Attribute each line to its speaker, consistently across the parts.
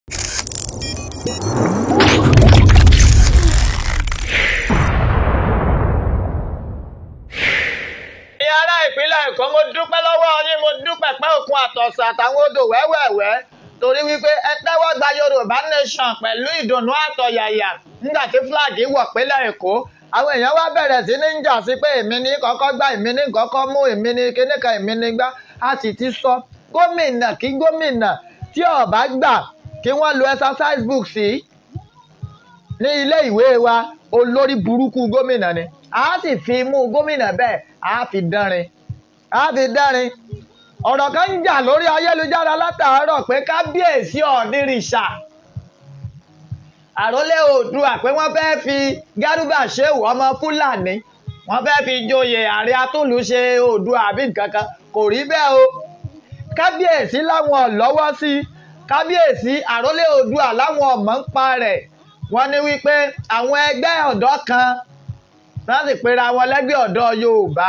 Speaker 1: Ará ìpínlẹ̀ Èkó, mo dúpẹ́ lọ́wọ́ yín, mo dúpẹ́ pé òkun àtọ̀sà àtàwọn odò wẹ́wẹ́wẹ́ torí wípé ẹ tẹ́wọ́ gba Yorùbá nation pẹ̀lú ìdùnnú àtọ̀yàyà nígbà tí fúláàgì wọ̀ pínlẹ̀ Èkó. Àwọn èèyàn wá bẹ̀rẹ̀ sí ní jà sí pé èmi ní kọ́kọ́ gbá, èmi ní kọ́kọ́ mú, èmi ní kíníkan, èmi ní gbá. A sì ti sọ gómìnà kí gómìnà tí ó bá gbà kí wọ́n lo exercise book sí ní ilé ìwé wa, olórí burúkú gómìnà ni. A sì fi mú gómìnà bẹ́ẹ̀, a fi dánrin. Ọ̀rọ̀ kan ń jà lórí ayélujára látàárọ̀ pé kábíyèsí Ọ̀nìrìṣà àrólé Oòduà pé wọ́n fẹ́ fi Gárúbà Ṣéhù ọmọ Fúlàní wọ́n fẹ́ fi joyè ààrẹ atúnlùṣe Oòduà àbí nǹkan kan. Kò rí bẹ́ẹ̀ o. Kábíyèsí láwọn lọ́wọ́ sí, kábíyèsí àrólé Oòduà láwọn ọmọ ń pa rẹ̀. Wọ́n ní wípé àwọn ẹgbẹ́ ọ̀dọ́ kan láti pera wọn lẹ́gbẹ́ ọ̀dọ́ Yorùbá,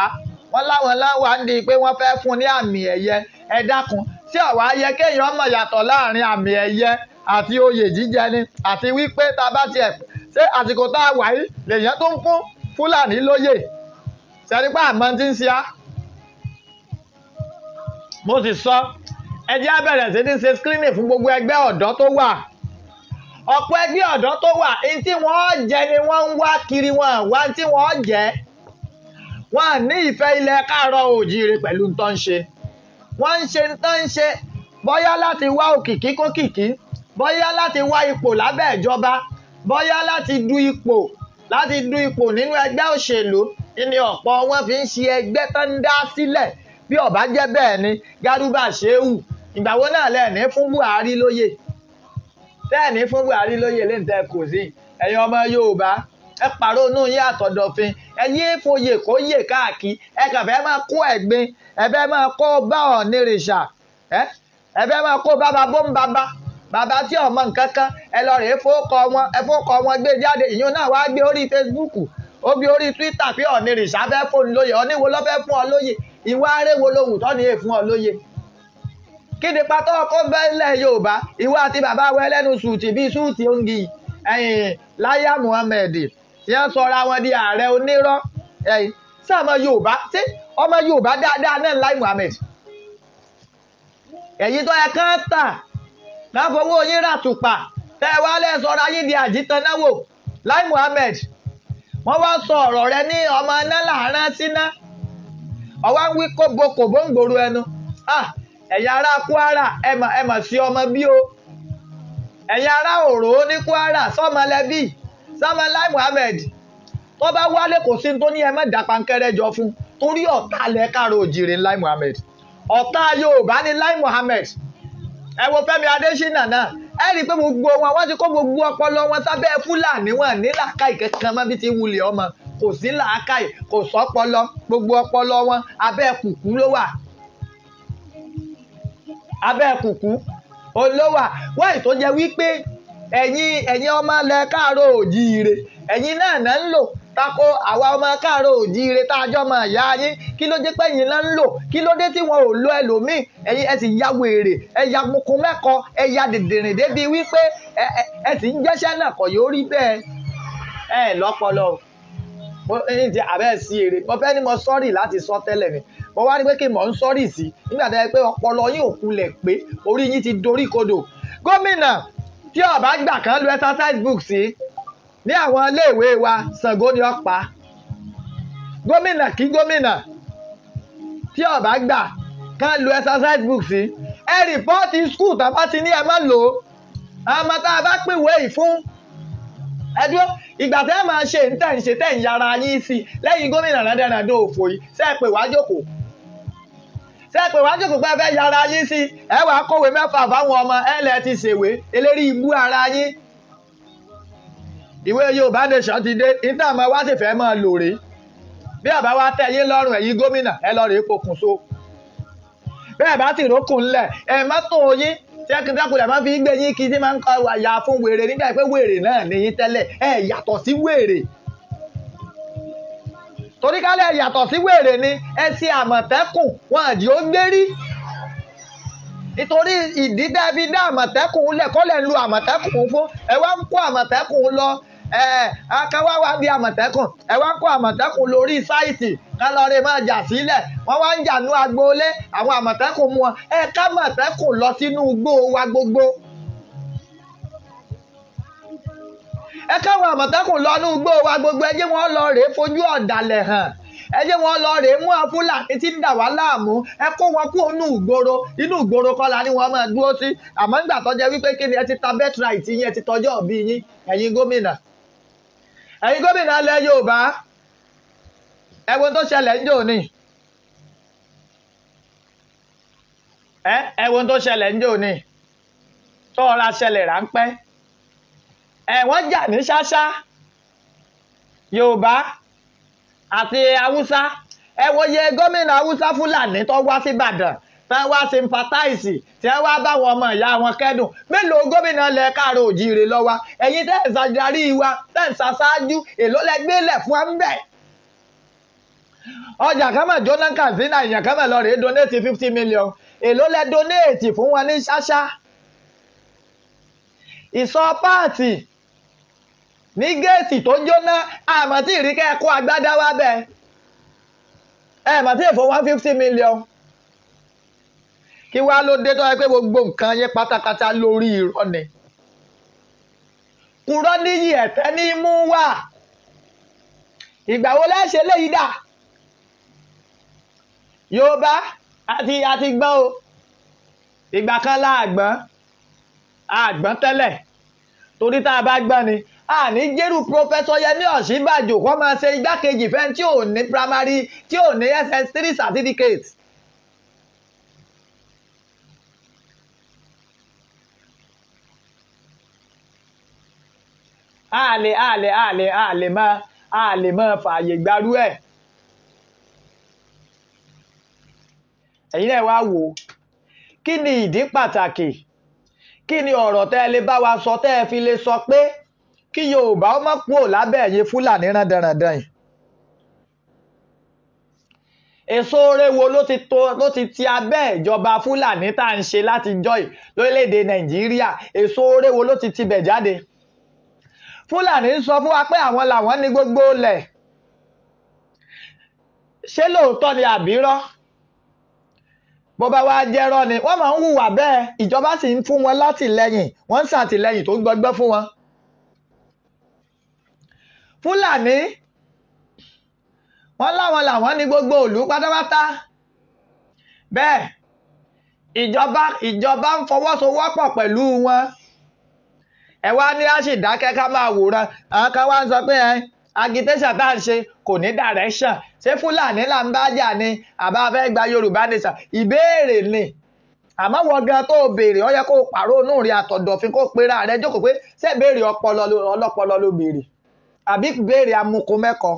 Speaker 1: wọ́n láwọn ń di pé wọ́n fẹ́ fún ní àmì ẹ̀yẹ. Ẹ dákun, tí ó wá yẹ kéèyàn mọ̀ yàtọ̀ láàrin àmì ẹ̀yẹ àti oyè jíjẹ ni, àti wípé tá a bá tiẹ̀ ṣé àsìkò tá a wà yìí lèèyàn tó ń fún Fúlàní lóyè. Ṣẹ́ni pé àmọ́ ti ń ṣe á. Mo sì sọ ẹ jẹ́ á bẹ̀rẹ̀ sí ní ṣe screening fún gbogbo ẹgbẹ́ ọ̀dọ́ tó wà. Ọ̀pọ̀ ẹgbẹ́ ọ̀dọ́ tó wà ní tí wọ́n jẹ ni wọ́n ń wá kiri, wọn wá tí wọ́n jẹ. Wọ́n ní ìfẹ́ ilẹ̀ káàárọ̀ oòjíire pẹ̀lú ń tán ṣe. Wọ́n ń ṣe ń tán ṣe bóyá láti wá òkìkí kókìkí, bóyá láti wá ipò lábẹ́ ìjọba, bóyá láti du ipò nínú ẹgbẹ́ òṣèlú. Ní ọ̀pọ̀ wọn fi ń ṣe ẹgbẹ́ tó ń dá sílẹ̀. Bí ó bá jẹ́ bẹ́ẹ̀ ni Gárúbà Ṣéhù ìgbà wo náà lẹ́ẹ̀ní fún Buhari lóyè. Tẹ́ẹ̀ní fún Buhari lóyè lè ń tẹ́ kò sí. Ẹ̀yin ọmọ Yorùbá, ẹ pàrónú yín àtọ̀dọ̀fin, ẹ yé foyè kó yè káàkiri. Ẹ kàn fẹ́ máa kó ẹ̀gbin, ẹ fẹ́ máa kó bá Ọ̀nìrìṣà, ẹ fẹ́ máa kó bá bàbá tí ọmọ nǹkan kan. Ẹ lọ rèé fọ́kọ wọn gbé jáde. Ìyún náà wá gbé orí Facebook, ó gbé orí Twitter pé Ọ̀nìrìṣà fẹ́ fóun lóyè. Ọ̀níwo ló fẹ́ fún ọ lóyè? Ìwà aréwo ló wù tọ́ni èèfún ọ lóyè. Kí ni pátá ọkọ bẹ́ẹ̀lẹ̀ Yorùbá? Ìwà àti bàbá wa ẹlẹ́nu sùtì bíi sùtì òǹgì Láyà Muhammed tí wọ́n sọra wọn di ààrẹ onírọ́. Sí ọmọ Yorùbá, tí ọmọ Yorùbá dáadáa náà Láì Muhammed. Èyí tó yẹ kán tà náà fowó yín rà tùpà tẹ́ wá lẹ́ sọra yín di àjítànáwò. Láì Muhammed, wọ́n wá sọ ọ̀rọ̀ rẹ ní ọmọ náà láàárán síná. Ọwá ń wí kòbókòbó ń gbòòrò ẹnu. Ẹ̀yin ará Kwara ẹ mà sí ọmọ bí o. Ẹ̀yin ará Òró ní Kwara sọ́mọ lẹ́bí sọ́mọ Láì Muhammed. Tó bá wálé kò sí tó ní ẹ má dà pankẹ́rẹ́ jọ fún torí ọ̀tá ilẹ̀ káàárọ̀ oòjíire Láì Muhammed. Ọ̀tá Yorùbá ní Láì Muhammed. Ẹ wo Fẹ́mi Adésínà náà, ẹ rí i pé gbogbo wọn wọ́n ti kó gbogbo ọpọlọ wọn sábẹ́ Fúlàní. Wọn ní làákàyè kankan mọ́ bí ti wulẹ̀ ọmọ. Kò sí làákàyè, kò sọ́pọlọ, gbogbo ọpọlọ wọn abẹ́ kùkú ló wà. Abẹ́ kùkú olówà. Wọ́n ì tó jẹ́ wípé ẹ̀yin ọmọ ilẹ̀ káàárọ̀ oòjíire, ẹ̀yin náà ń lò tako àwa ọmọ káàárọ̀ oòjíire tá a jọ mọ̀ ìyá yín. Kí ló dé pé ẹ̀yin náà ń lò? Kí ló dé tí wọn ò lo ẹlòmíì? Ẹ̀yin ẹ sì ya wèrè, ẹ ya mokun mẹ́kọ, ẹ ya dèdèrè débi wípé ẹ sì ń jẹ́ṣẹ́ náà kọ̀ yóò rí bẹ́ẹ̀. Ẹ lọ́pọlọ ní ti àbẹ́ sí èrè. Mo fẹ́ ní mo sọ́rì láti sọ tẹ́lẹ̀ ni. Mo wá ní pé kí mò ń sọ́rì sí nígbà tó yẹ pé ọpọlọ yín ò kulẹ̀ pé orí yín ti dorí kodò. Gómìnà tí ó bá gbà kán lo exercise book sí ní àwọn iléèwé wa, Ṣàngó ni ó pa. Gómìnà kí gómìnà tí ó bá gbà kán lo exercise book sí, ẹ rìpọ́ọ̀tì skul tá bá ti ní ẹ má lò ó. Àwọn ọmọ tá a bá pèwé yìí fún ẹdúró ìgbà tẹ́ máa ṣe ń ṣe tẹ́ ń yára yín sí lẹ́yìn gómìnà rẹ́dẹ̀rẹ́dẹ́ òfò yìí. Ṣé ẹ pè wá jókòó pé ẹ fẹ́ yára yín sí? Ẹ wàá kọ̀wé 6 fáwọn ọmọ ẹ lẹ́ ti ṣèwé eléri ibú ara yín. Ìwé Yorùbá nation ti dé, níta àmọ́ wá sì fẹ́ máa lò rè. Bí àbá wa tẹ́ yín lọ́rùn ẹ̀yin gómìnà ẹ lọ rèé pokùnso. Bẹ́ẹ̀ bá ti rókùn ńlẹ̀ ẹ mọ́tò yín tí ẹ kìtàkùlẹ̀ máa fi gbé yín kí tí máa ń kọ wàyà fún wèrè nígbà pé wèrè náà ní yín tẹ́lẹ̀. Ẹ yàtọ̀ sí wèrè. Torí kálẹ̀ yàtọ̀ sí wèrè ni ẹ ṣe Àmọ̀tẹ́kùn wọn àdì ó gbérí. nítorí ìdí dẹ́bi dá àmọ̀tẹ́kùn lẹ̀ kọ́ lẹ̀ ń lu àmọ̀tẹ́kùn fún ẹ wá ń kó àmọ̀tẹ́kùn lọ akáwá wá di àmọ̀tẹ́kùn ẹ wá ń kó àmọ̀tẹ́kùn lórí sáìtì ká lọ rè máa jà sílẹ̀ wọ́n wá ń jà ní agboolé àwọn àmọ̀tẹ́kùn mú wọn ẹ ká àmọ̀tẹ́kùn lọ sínú igbó wa gbogbo. ẹ káwọn àmọ̀tẹ́kùn lọ ní igbó wa gbogbo ẹ jẹ́ wọ́n lọ rèé fojú ọ̀dàlẹ̀ hàn ẹ jẹ́ wọ́n lọ rèé mú Fúlàní tí ń dà wá láàmú ẹ kó wọn kú inú ìgboro kọ́la ni wọ́n máa dúró sí àmọ́ nígbà tó jẹ́ wípé kí ni ẹ ti ta birthright yín ẹ ti tọjọ́ òbí yín ẹ̀yin gómìnà ilẹ̀ Yorùbá ẹ wo tó ṣẹlẹ̀ ń jò ní ẹ wo tó ṣẹlẹ̀ ń jò ní tó ọ̀rá ṣẹlẹ̀ ráńpẹ́ wọ́n jà ní ṣáṣá Yorùbá àti Haúsá ẹ wo iye gómìnà Haúsá Fúlàní tó wá sí Ìbàdàn tán wá sympathize tí wọ́n wá báwọn ọmọ ìyá wọn kẹ́dùn mélòó gómìnà lẹ káàró òjìire lọ́wọ́ ẹ̀yin tẹ́ ẹ̀ ṣàdarí wa tẹ́ ẹ̀ ṣàṣáájú èló lẹ gbélẹ̀ fún ẹ̀ ń bẹ̀. ọjà kan mọ̀ jóná Katsina èèyàn kan mọ̀ lọ rèé donate 50 million èló lẹ donate fún wọn ní ṣáṣá. ìsọ páàtì ní géètì tó jóná àmọ́ tí ìríkẹ́ kó agbádá wá bẹ́ẹ̀ mọ̀ tí èèfó 150 million kí wá ló dé tó yẹ pé gbogbo nǹkan yẹn pátápátá lórí irọ́ ni kúrọ́ níyì ẹ̀tẹ́ ní mú wá ìgbà wo lẹ́ṣẹ̀ léyìí dà Yorùbá àti gbọ́n o ìgbà kan láàgbọ́n tẹ́lẹ̀ torí tá a bá gbọ́n ni àní jẹ́rù Professor Yẹmí Ọ̀ṣínbàjò kó máa ṣe igbákejì fẹ́ tí ò ní primary tí ò ní SS3 certificate. a lè máa fààyè gbarú ẹ̀. ẹ̀yin náà wá wò kí ni ìdí pàtàkì kí ni ọ̀rọ̀ tẹ́ ẹ lè bá wa sọ tẹ́ ẹ fi lè sọ pé kí Yorùbá ó má kúrò lábẹ́ ẹ̀yẹ Fúlàní rándanràndan yìí. èso oore wo ló ti ti abẹ́ ìjọba Fúlàní tá à ń ṣe láti jọ́ yìí lórílẹ̀‐èdè Nàìjíríà èso oore wo ló ti tibẹ̀ jáde. Fúlàní ń sọ fún wa pé àwọn làwọn ní gbogbo ilẹ̀ ṣé lóòótọ́ ni àbírọ́ bó bá wá jẹ́rọ́ ni wọ́n máa ń hùwà bẹ́ẹ̀ ìjọba sì ń fún wọn látìlẹ́yìn wọ́n ń ṣàtìlẹ́yìn tó ń gbọgbẹ́ fún wọn. Fúlàní wọ́n láwọn làwọn ní gbogbo ìlú pátápátá bẹ́ẹ̀ ìjọba ń fọwọ́sowọ́pọ̀ pẹ̀lú wọn ẹ wá ní àṣìdákẹ́ ká máa wòran àwọn kan wá ń sọ pé agitation tá à ń ṣe kò ní direction ṣé Fúlàní là ń bá jà ni àbá fẹ́ gba Yorùbá nation ìbéèrè ni àmọ́ wọ́n gan tó béèrè ó yẹ kó pàrọ̀ inú rí àtọ̀dọ̀fin kó pera rẹ jókòó pé ṣé béèrè ọlọ́pọlọ ló béèrè àbí béèrè amukumẹ́kọ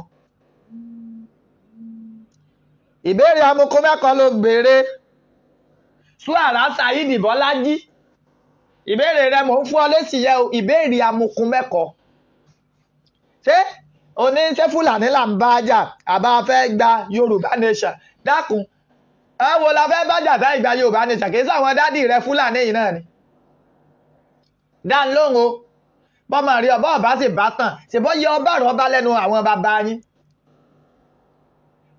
Speaker 1: ìbéèrè amukumẹ́kọ ló béèrè Suara Saheed Bọ́lájí ìbéèrè rẹ mò ń fún ọ lésì yẹ o ìbéèrè amukumẹ́kọ ṣé ṣé Fúlàní là ń bá jà àbá fẹ́ gba Yorùbá nation dákun ẹ wo la fẹ́ bá jà tá ìgbà Yorùbá nation kì í sáwọn dádì rẹ Fúlàní yìí náà ni dá lóhùn o bọ́mọ rí ọba ọba sì bá tàn ṣèbọ́ yẹ ọba rọ̀ ọba lẹ́nu àwọn bàbá yín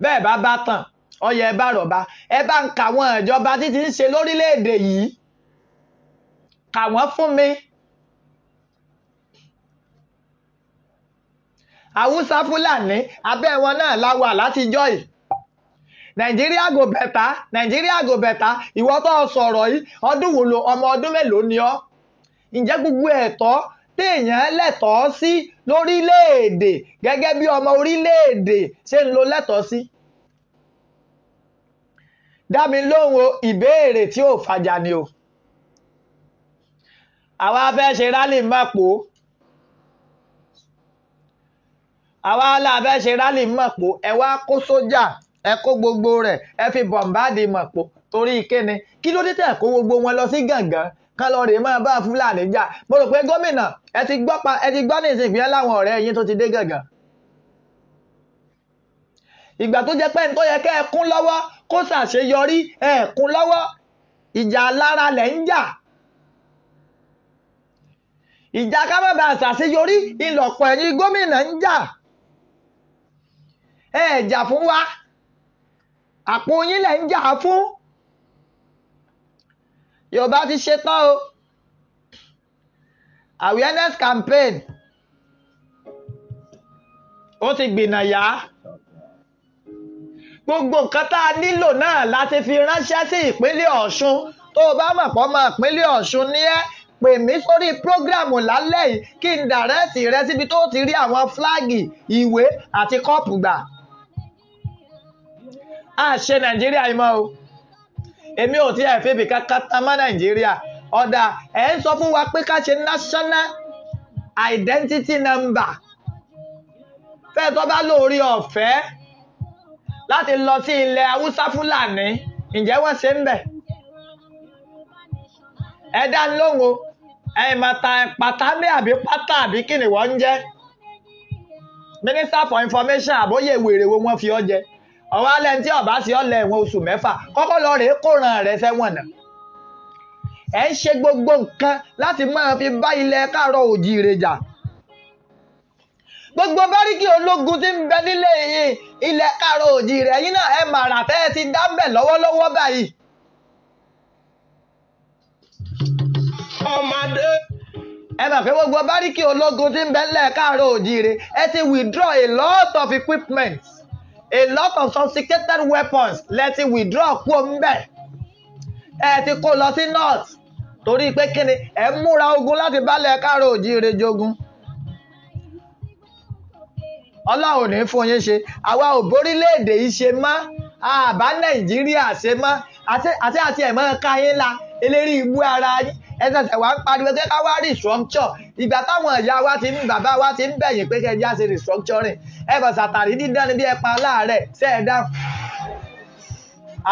Speaker 1: bẹ́ẹ̀ bá tàn ọyẹ ẹ bá rọ̀bá ẹ bá ń kà wọ́n ìjọba títí ń ṣe lórílẹ̀‐èdè yìí kà wọ́n fún mi. Haúsá Fúlàní abẹ́ wọn náà la wà látijọ́ yìí Nàìjíríà go better ìwọ tó sọ̀rọ̀ yìí ọdún wo lo ọmọ ọdún mélòó ni ọ́ ǹjẹ́ gbogbo ẹ̀tọ́ téèyàn lẹ́tọ̀ọ́ sí lórílẹ̀‐èdè gẹ́gẹ́ bí ọmọ orílẹ̀‐èdè ṣe ń lo lẹ́tọ̀ọ́ sí. Dá mi lóhùn o ìbéèrè tí ò fàjà ni o àwa fẹ́ ṣe rálì mọ̀pó ẹ wá kó sójà ẹ kó gbogbo rẹ̀ ẹ fi bọ̀m̀báàdì mọ̀pó torí kíni kí ló dé tẹ̀ kó gbogbo wọn lọ sí gàngán kán lọ rèé máa bá Fúlàní jà mo rò pé gómìnà ẹ ti gbọ́ ní ìsìnkú láwọn ọ̀rẹ́ yín tó ti dé gàngán ìgbà tó jẹ́ pé ní tó yẹ kẹ́ ẹ kún lọ́wọ́ kó ṣàṣeyọrí ẹ kún lọ́wọ́ ìjà alára lẹ̀ ń jà. Ìjà ká má bàa ṣàṣeyọrí ìlọ̀pọ̀ ẹ̀yin gómìnà ń jà. Ẹ jà fún wa, àpò yín lẹ̀ ń jà fún. Yorùbá ti ṣe tán o. Awareness campaign ó ti gbìnàyà. Gbogbo nǹkan tá a nílò náà láti fi ránṣẹ́ sí ìpínlẹ̀ Ọ̀ṣun. Tó o bá mọ̀ pọ́ mọ́ ìpínlẹ̀ Ọ̀ṣun ní ẹ́, pè mí sórí prógrámù lálẹ́ yìí kí n dàrẹ́tì rẹ síbi tó ti rí àwọn fúláàgì, ìwé àti kọ́ọ̀pù gbà. A ṣe Nàìjíríà yìí mọ́ o. Èmi ò tí ẹ̀ fẹ́bi kankan tán mọ́ Nàìjíríà. Ọ̀dà ẹ̀ ń sọ fún wa pé ká ṣe national identity number. Fẹ́ tó bá lórí ọ̀fẹ́ láti lọ sí ilẹ̀ Haúsá Fúlàní, ǹjẹ́ wọ́n ṣe ń bẹ̀? Ẹ dá lóhùn o. Ẹ máa ta pàtàmì àbí pátá àbí kí ni wọ́n ń jẹ́? Minister for Information àbóyè wèrè wo wọ́n fi ọ́ jẹ? Ọ̀wá lẹ́ni tí ọ̀bá sí ọ̀lẹ̀ ẹ̀wọ̀n oṣù 6 kọ́kọ́ lọ rèé kóran rẹ̀ sẹ́wọ̀n náà. Ẹ ń ṣe gbogbo nǹkan láti máa fi bá ilẹ̀ káàárọ̀ oòjíire jà. Gbogbo báríkì ológun tí ń bẹ nílé ilẹ̀ káàárọ̀ oòjíire ẹ̀yin náà ẹ màrà tẹ́ ẹ ti dá bẹ̀ lọ́wọ́lọ́wọ́ báyìí. Ọmọdé. Ẹ mọ̀ pé gbogbo báríkì ológun tí ń bẹ nílẹ̀ káàárọ̀ oòjíire ẹ ti withdraw a lot of equipment, a lot of sophisticated weapons lẹ ti withdraw kú ńbẹ̀. Ẹ ti kó lọ sí north torí pé kíni ẹ múra ogun láti bálẹ̀ káàárọ̀ oòjíire jogun. Ọlọ́run ní fún yín ṣe. Àwa ò borílẹ̀-èdè yìí ṣe mọ́, àbá Nàìjíríà ṣe mọ́, àti ẹ̀mọ́ ká yín la eléri ibú ara yín. Ẹ ṣẹ̀ṣẹ̀ wá ń pariwo pé ká wá restructure. Ìgbà táwọn ìyá wa bàbá wa ti ń bẹ̀yìn pé kẹjá ṣe restructuring. Ẹ bọ̀ sàtàrí dídán ni bí ẹ pa láàárẹ̀ ṣe ẹ dáhùn.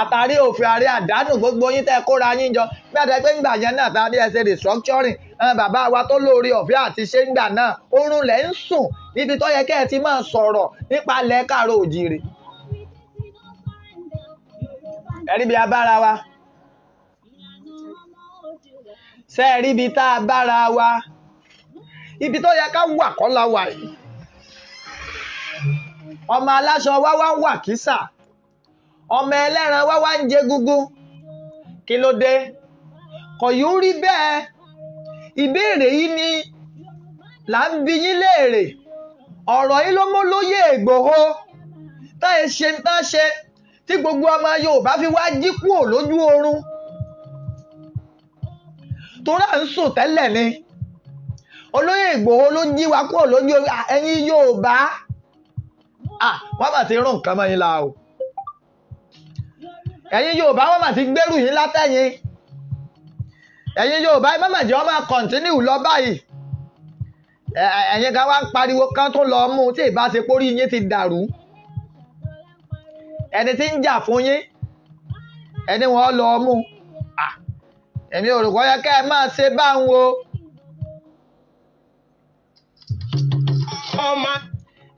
Speaker 1: Àtàrí òfin ààrẹ àdánù gbogbo yín tẹ́ kóra yín jọ. Gbẹ́dẹ̀ pé ńgbà yẹn náà ta ní ẹ ṣe restructuring. Bàbá wa tó lórí ọ̀fẹ́ àti ṣé ńgbà náà oorun lẹ̀ ń sùn níbi tó yẹ kẹ́ ẹ ti máa sọ̀rọ̀ nípa ilẹ̀ káàárọ̀ oòjíire. Ẹ rí bí a bára wa. Ṣé ẹ rí ibi tá a bára wa? Ibi tó yẹ ká wà kọ́ la wà yìí. Ọmọ aláṣọ wá ń wà kísà. Ọmọ ẹlẹ́ran wá ń jẹ gúgún. Kí ló dé? Kò yóò rí bẹ́ẹ̀. Ìbéèrè yìí ni là ń bi yín léèrè. Ọ̀rọ̀ yìí ló mú lóyè Ìgbòho. Tá ẹ ṣe ń tán ṣe tí gbogbo ọmọ Yorùbá fi wá jí kúrò lójú oorun. Torá ń sùn tẹ́lẹ̀ ni. Olóyè Ìgbòho ló jí wa kúrò lójú oorun. Ẹ̀yin Yorùbá. Wọ́n mà ti rún nǹkan mọ́ yín la o. Ẹ̀yin Yorùbá wọ́n mà ti gbẹ́rù yín látẹ̀yìn. Ẹ̀yin Yorùbá ẹ má mà jẹ́ wọ́n máa continue lọ báyìí. Ẹ̀yin kan wá ń pariwo kan tó lọ mú tí ìbá ṣe pórí yín ti dàrú. Ẹni tí ń jà fún yín ẹni wọ́n lọ mú. Èmi ò rò wọ́n yẹ kẹ́ ẹ máa ṣe báwọn o.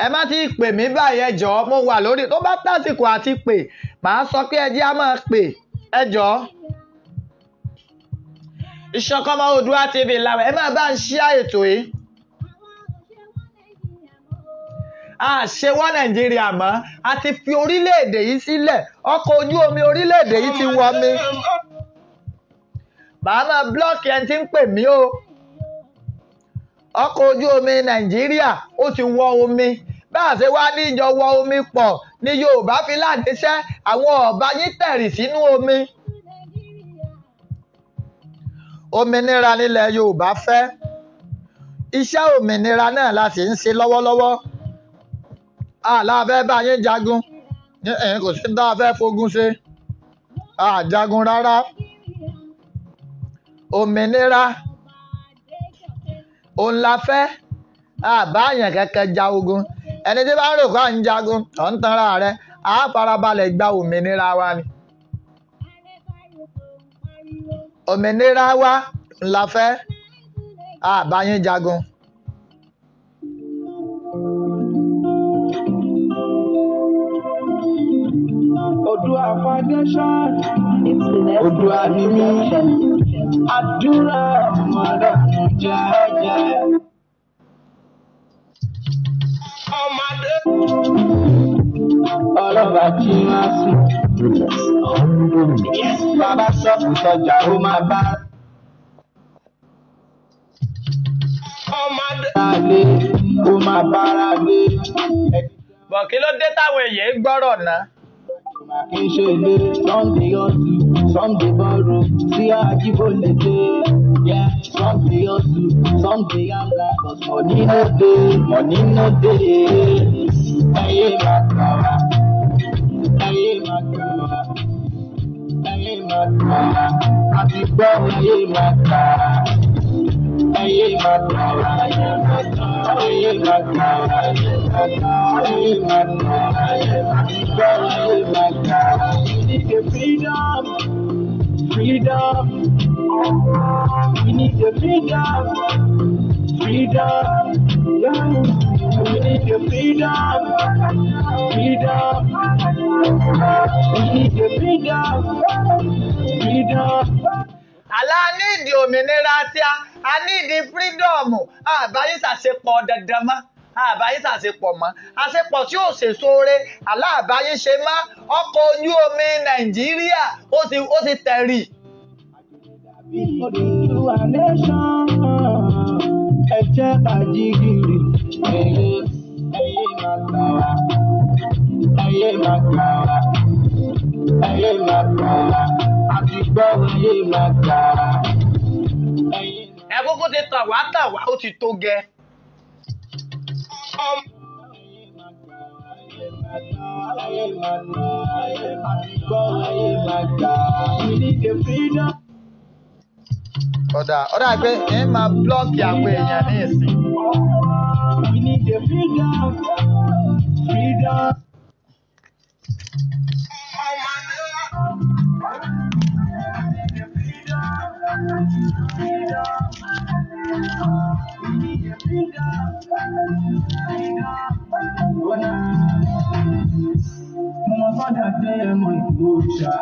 Speaker 1: Ẹ má ti pè mí báyìí ẹ jọ̀ọ́ mo wà lórí tó bá tásìkò àti pè màá sọ pé ẹ jẹ́ á máa pè ẹ jọ̀ọ́. Ìṣọ̀kan Ọmọ Oòduà TV làwọn ẹ máa bá ń ṣí ètò yìí. Ṣe wọ́n Nàìjíríà mọ́ a ti fi orílẹ̀-èdè yìí sílẹ̀ ọkọ̀ ojú omi orílẹ̀-èdè yìí ti wọ mi. Màá máa blọ́ọ̀kì ẹni tí ń pè mí o. Ọkọ̀ ojú omi Nàìjíríà ó ti wọ omi. Bá a ṣe wá ní ìjọ wọ omi pọ̀ ní Yorùbá fi ládéṣẹ́ àwọn ọba yín tẹ̀rì sínú omi. Òmìnira nílẹ̀ Yorùbá fẹ́. Iṣẹ́ òmìnira náà la sì ń ṣe lọ́wọ́lọ́wọ́. Àlàáfẹ́ bá yín jagun. Kò sí ní tá a fẹ́ fogun ṣe. Jagun rárá. Òmìnira òun la fẹ́. Àbáyàn kẹ́kẹ́ ja ogun. Ẹni tí bá ń rò pé à ń jagun ọ̀ ń tanra rẹ̀ á farabalẹ̀ gba òmìnira wa ni. Òmìnira wa la fẹ́. Àbáyàn jagun. Oòduà Foundation.
Speaker 2: Odua ni mi, àdúrà ọmọdé jẹ́jẹ́. Ọmọdé. Ọlọ́ba tí wọ́n sùn. Bàbá sọ́kù sọjà ó máa bá. Ọmọdé. Ó máa bára lé.
Speaker 1: Bọ̀ kí ló dé táwọn èèyàn gbọ́rọ̀ náà?
Speaker 2: Kì í ṣe ilé, Sunday hustle, Sunday borrow, sí Ajíbólé dé. Yeah, Sunday hustle, Sunday yanga, cause money no dey, money no dey. Ẹyẹ máa kà wá, ẹyẹ máa kà wá, ẹyẹ máa kà wá, àti gbọ́ ẹyẹ máa kà wá. Ẹyẹ máa kà wá, ẹyẹ máa kà wá, ẹyẹ máa kà wá, ẹyẹ máa kà wá, ẹyẹ máa kà wá, àti gbọ́ ẹyẹ máa kà wá. We need the freedom, freedom. We need the freedom, freedom. We need the freedom, freedom. We need the freedom, freedom.
Speaker 1: Àlá nídìí òmìnira tí a nídìí freedom. Àbáyé ṣàṣepọ̀ dandan mọ́. Àbáyé ṣàṣepọ̀ mọ́. Àṣepọ̀ tí ò ṣèṣore. Àlá àbáyé ṣe mọ́. Ọkọ̀ ojú omi Nàìjíríà ó ti tẹ̀rì.
Speaker 2: Odùduwà nation, ẹ jẹ́ ká jí gìrì. Ẹyẹ máa kà wá, ẹyẹ máa kà wá, ẹyẹ máa kà wá, àti gbọ́ ẹyẹ máa kà wá.
Speaker 1: Ẹ kúkú ti tàn wá ó ti tó gẹ.
Speaker 2: Ẹyẹ máa kà wá, àti gbọ́ ẹyẹ máa kà wá. We need the freedom.
Speaker 1: Ọ̀dà pé ẹ máa blọ́ọ̀kì àwọn èèyàn ní ìsìn.
Speaker 2: We need the freedom, freedom. Mo máa fọ́dà tẹ́ ẹmọ ìgbòho ṣá.